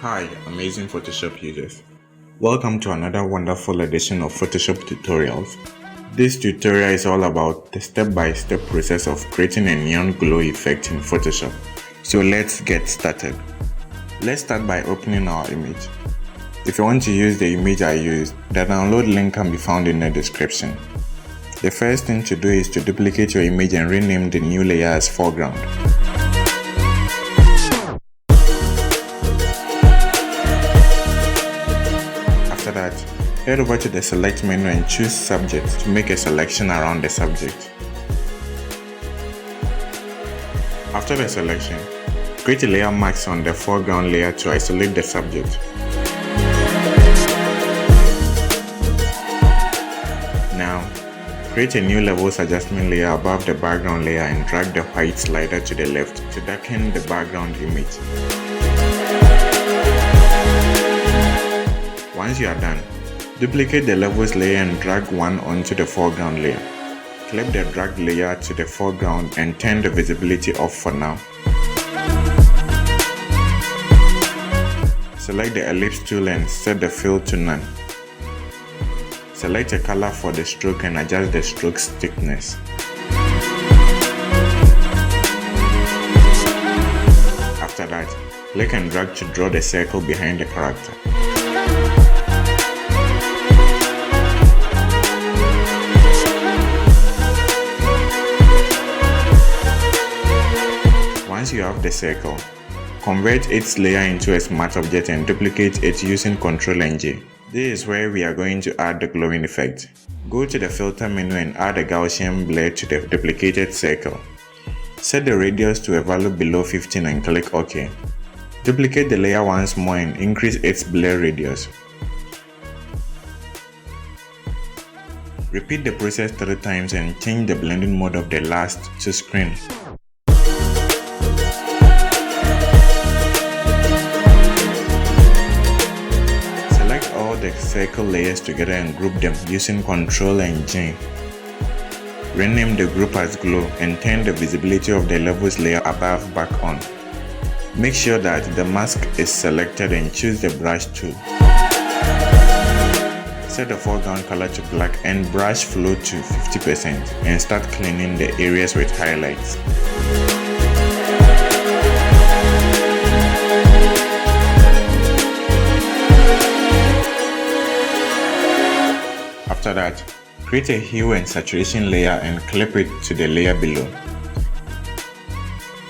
Hi, amazing Photoshop users. Welcome to another wonderful edition of Photoshop tutorials. This tutorial is all about the step-by-step process of creating a neon glow effect in Photoshop. So let's get started. Let's start by opening our image. If you want to use the image I used, the download link can be found in the description. The first thing to do is to duplicate your image and rename the new layer as foreground. After that, head over to the select menu and choose subject to make a selection around the subject. After the selection, create a layer mask on the foreground layer to isolate the subject. Now, create a new levels adjustment layer above the background layer and drag the white slider to the left to darken the background image. Once you are done, duplicate the levels layer and drag one onto the foreground layer. Clip the drag layer to the foreground and turn the visibility off for now. Select the ellipse tool and set the fill to none. Select a color for the stroke and adjust the stroke's thickness. After that, click and drag to draw the circle behind the character. Once you have the circle, convert its layer into a smart object and duplicate it using Ctrl and J. This is where we are going to add the glowing effect. Go to the filter menu and add a Gaussian blur to the duplicated circle. Set the radius to a value below 15 and click OK. Duplicate the layer once more and increase its blur radius. Repeat the process 3 times and change the blending mode of the last to screen. The circle layers together and group them using Ctrl and J. Rename the group as glow and turn the visibility of the levels layer above back on. Make sure that the mask is selected and choose the brush tool. Set the foreground color to black and brush flow to 50% and start cleaning the areas with highlights. After that, create a hue and saturation layer and clip it to the layer below.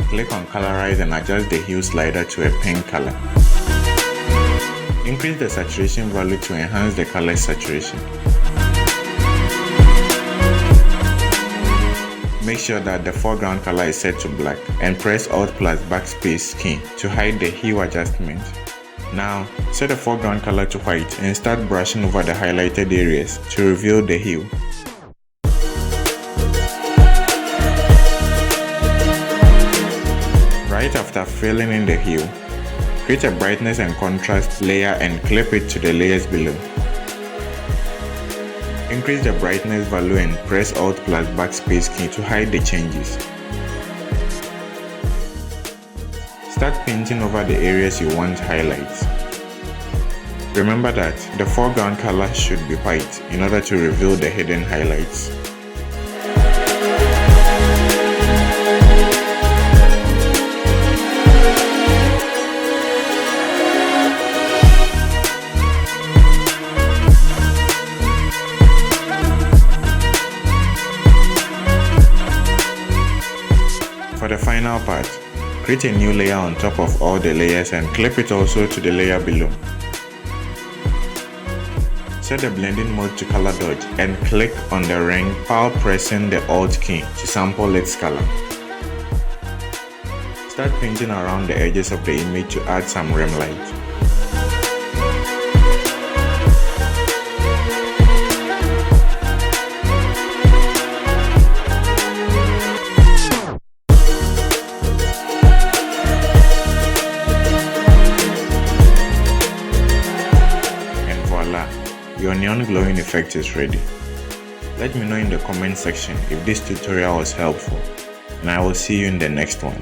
Click on Colorize and adjust the hue slider to a pink color. Increase the saturation value to enhance the color saturation. Make sure that the foreground color is set to black and press Alt plus backspace key to hide the hue adjustment. Now, set the foreground color to white and start brushing over the highlighted areas to reveal the hue. Right after filling in the hue, create a brightness and contrast layer and clip it to the layers below. Increase the brightness value and press Alt plus backspace key to hide the changes. Start painting over the areas you want highlights. Remember that the foreground color should be white in order to reveal the hidden highlights. For the final part, create a new layer on top of all the layers and clip it also to the layer below. Set the blending mode to color dodge and click on the ring while pressing the Alt key to sample its color. Start painting around the edges of the image to add some rim light. Your neon glowing effect is ready. Let me know in the comment section if this tutorial was helpful, and I will see you in the next one.